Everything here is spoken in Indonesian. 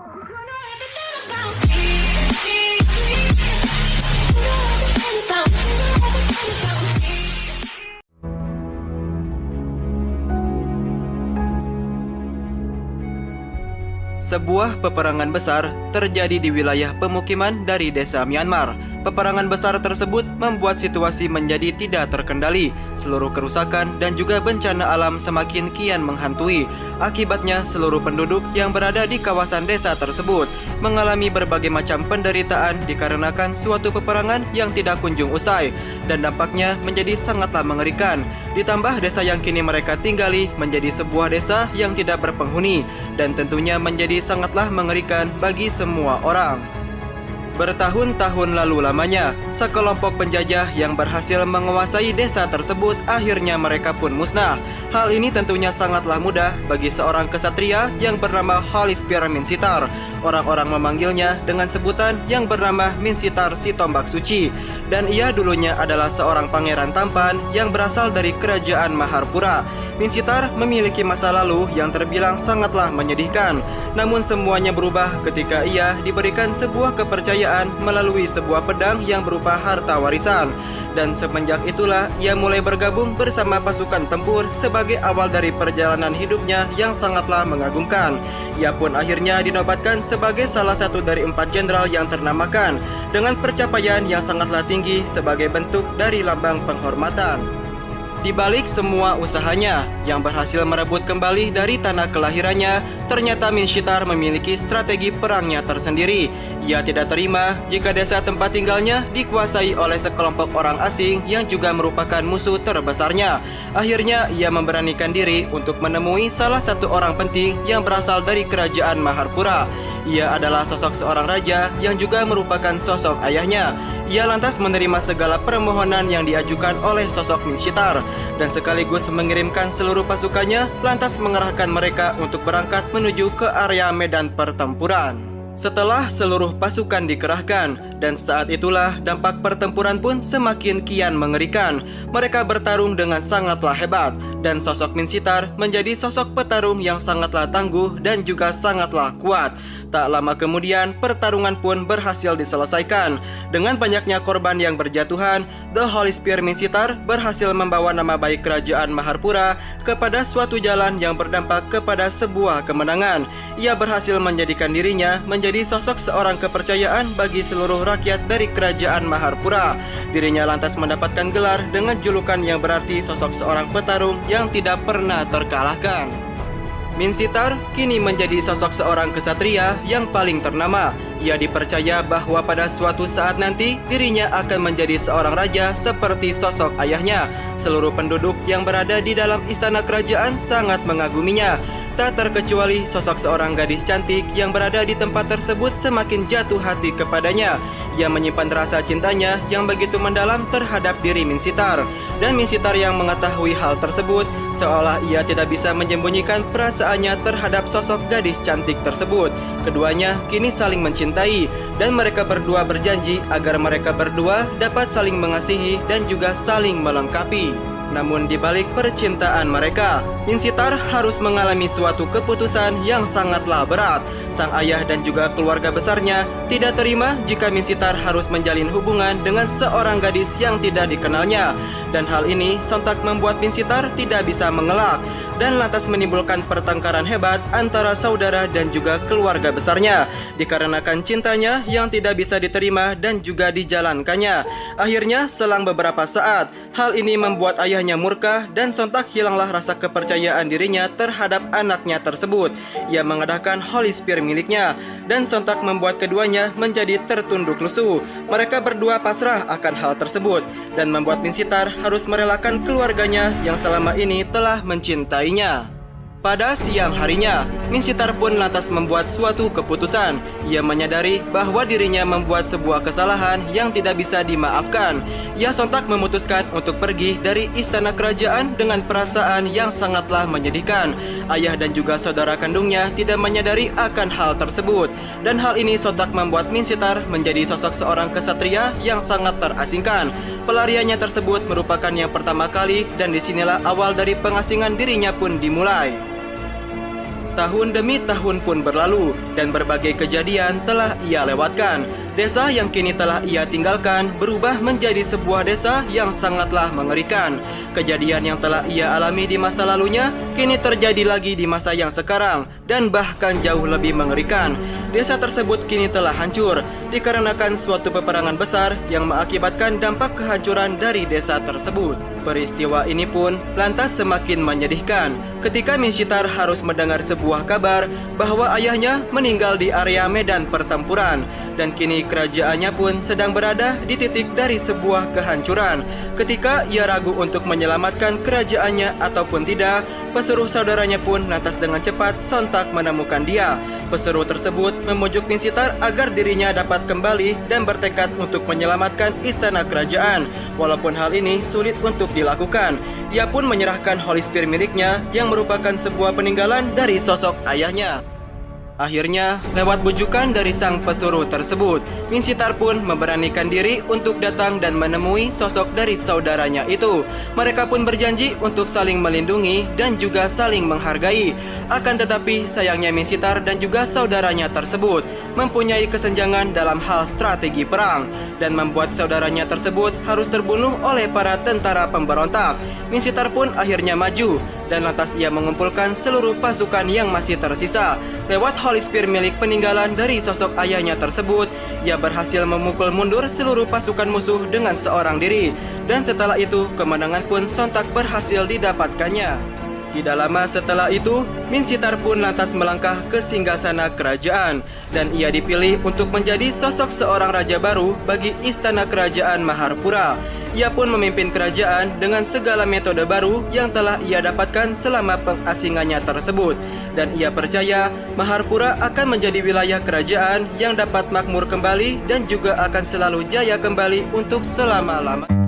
Sebuah peperangan besar terjadi di wilayah pemukiman dari desa Myanmar. Peperangan besar tersebut membuat situasi menjadi tidak terkendali. Seluruh kerusakan dan juga bencana alam semakin kian menghantui. Akibatnya seluruh penduduk yang berada di kawasan desa tersebut mengalami berbagai macam penderitaan dikarenakan suatu peperangan yang tidak kunjung usai, dan dampaknya menjadi sangatlah mengerikan. Ditambah desa yang kini mereka tinggali menjadi sebuah desa yang tidak berpenghuni, dan tentunya menjadi sangatlah mengerikan bagi semua orang. Bertahun-tahun lalu lamanya, sekelompok penjajah yang berhasil menguasai desa tersebut akhirnya mereka pun musnah. Hal ini tentunya sangatlah mudah bagi seorang kesatria yang bernama Holispir Minsitar. Orang-orang memanggilnya dengan sebutan yang bernama Minsitar si Tombak Suci. Dan ia dulunya adalah seorang pangeran tampan yang berasal dari kerajaan Maharpura. Minsitar memiliki masa lalu yang terbilang sangatlah menyedihkan. Namun semuanya berubah ketika ia diberikan sebuah kepercayaan melalui sebuah pedang yang berupa harta warisan. Dan semenjak itulah ia mulai bergabung bersama pasukan tempur sebagai awal dari perjalanan hidupnya yang sangatlah mengagumkan. Ia pun akhirnya dinobatkan sebagai salah satu dari 4 jenderal yang ternamakan dengan pencapaian yang sangatlah tinggi sebagai bentuk dari lambang penghormatan. Di balik semua usahanya yang berhasil merebut kembali dari tanah kelahirannya, ternyata Minsitar memiliki strategi perangnya tersendiri. Ia tidak terima jika desa tempat tinggalnya dikuasai oleh sekelompok orang asing yang juga merupakan musuh terbesarnya. Akhirnya ia memberanikan diri untuk menemui salah satu orang penting yang berasal dari kerajaan Maharpura. Ia adalah sosok seorang raja yang juga merupakan sosok ayahnya. Ia lantas menerima segala permohonan yang diajukan oleh sosok Minsitar dan sekaligus mengirimkan seluruh pasukannya lantas mengerahkan mereka untuk berangkat menuju ke area medan pertempuran. Setelah seluruh pasukan dikerahkan, dan saat itulah dampak pertempuran pun semakin kian mengerikan. Mereka bertarung dengan sangatlah hebat, dan sosok Minsitar menjadi sosok petarung yang sangatlah tangguh dan juga sangatlah kuat. Tak lama kemudian, pertarungan pun berhasil diselesaikan. Dengan banyaknya korban yang berjatuhan, The Holispir Minsitar berhasil membawa nama baik kerajaan Maharpura kepada suatu jalan yang berdampak kepada sebuah kemenangan. Ia berhasil menjadikan dirinya menjadi sosok seorang kepercayaan bagi seluruh rakyat dari kerajaan Maharpura. Dirinya lantas mendapatkan gelar dengan julukan yang berarti sosok seorang petarung yang tidak pernah terkalahkan. Minsitar kini menjadi sosok seorang kesatria yang paling ternama. Ia dipercaya bahwa pada suatu saat nanti dirinya akan menjadi seorang raja seperti sosok ayahnya. Seluruh penduduk yang berada di dalam istana kerajaan sangat mengaguminya. Tak terkecuali sosok seorang gadis cantik yang berada di tempat tersebut semakin jatuh hati kepadanya. Ia menyimpan rasa cintanya yang begitu mendalam terhadap diri Minsitar. Dan Minsitar yang mengetahui hal tersebut, seolah ia tidak bisa menyembunyikan perasaannya terhadap sosok gadis cantik tersebut. Keduanya kini saling mencintai, dan mereka berdua berjanji agar mereka berdua dapat saling mengasihi dan juga saling melengkapi. Namun di balik percintaan mereka, Minsitar harus mengalami suatu keputusan yang sangatlah berat. Sang ayah dan juga keluarga besarnya tidak terima jika Minsitar harus menjalin hubungan dengan seorang gadis yang tidak dikenalnya. Dan hal ini sontak membuat Minsitar tidak bisa mengelak dan lantas menimbulkan pertengkaran hebat antara saudara dan juga keluarga besarnya dikarenakan cintanya yang tidak bisa diterima dan juga dijalankannya. Akhirnya selang beberapa saat, hal ini membuat ayahnya murka dan sontak hilanglah rasa kepercayaan dirinya terhadap anaknya tersebut. Ia mengadakan Holispir miliknya dan sontak membuat keduanya menjadi tertunduk lesu. Mereka berdua pasrah akan hal tersebut dan membuat Minsitar harus merelakan keluarganya yang selama ini telah mencintainya. Pada siang harinya, Minsitar pun lantas membuat suatu keputusan. Ia menyadari bahwa dirinya membuat sebuah kesalahan yang tidak bisa dimaafkan. Ia sontak memutuskan untuk pergi dari istana kerajaan dengan perasaan yang sangatlah menyedihkan. Ayah dan juga saudara kandungnya tidak menyadari akan hal tersebut. Dan hal ini sontak membuat Minsitar menjadi sosok seorang kesatria yang sangat terasingkan. Pelariannya tersebut merupakan yang pertama kali dan disinilah awal dari pengasingan dirinya pun dimulai. Tahun demi tahun pun berlalu dan berbagai kejadian telah ia lewatkan. Desa yang kini telah ia tinggalkan berubah menjadi sebuah desa yang sangatlah mengerikan. Kejadian yang telah ia alami di masa lalunya kini terjadi lagi di masa yang sekarang dan bahkan jauh lebih mengerikan. Desa tersebut kini telah hancur dikarenakan suatu peperangan besar yang mengakibatkan dampak kehancuran dari desa tersebut. Peristiwa ini pun lantas semakin menyedihkan ketika Minsitar harus mendengar sebuah kabar bahwa ayahnya meninggal di area medan pertempuran dan kini kerajaannya pun sedang berada di titik dari sebuah kehancuran. Ketika ia ragu untuk menyelamatkan kerajaannya ataupun tidak, pesuruh saudaranya pun lantas dengan cepat sontak menemukan dia. Pesuruh tersebut memujuk Minsitar agar dirinya dapat kembali dan bertekad untuk menyelamatkan istana kerajaan. Walaupun hal ini sulit untuk dilakukan, ia pun menyerahkan Holy Spear miliknya yang merupakan sebuah peninggalan dari sosok ayahnya. Akhirnya, lewat bujukan dari sang pesuruh tersebut, Minsitar pun memberanikan diri untuk datang dan menemui sosok dari saudaranya itu. Mereka pun berjanji untuk saling melindungi dan juga saling menghargai. Akan tetapi, sayangnya Minsitar dan juga saudaranya tersebut mempunyai kesenjangan dalam hal strategi perang dan membuat saudaranya tersebut harus terbunuh oleh para tentara pemberontak. Minsitar pun akhirnya maju dan lantas ia mengumpulkan seluruh pasukan yang masih tersisa. Lewat Holy Spear milik peninggalan dari sosok ayahnya tersebut, ia berhasil memukul mundur seluruh pasukan musuh dengan seorang diri. Dan setelah itu, kemenangan pun sontak berhasil didapatkannya. Tidak lama setelah itu, Minsitar pun lantas melangkah ke singgasana kerajaan dan ia dipilih untuk menjadi sosok seorang raja baru bagi istana kerajaan Maharpura. Ia pun memimpin kerajaan dengan segala metode baru yang telah ia dapatkan selama pengasingannya tersebut. Dan ia percaya Maharpura akan menjadi wilayah kerajaan yang dapat makmur kembali dan juga akan selalu jaya kembali untuk selama-lamanya.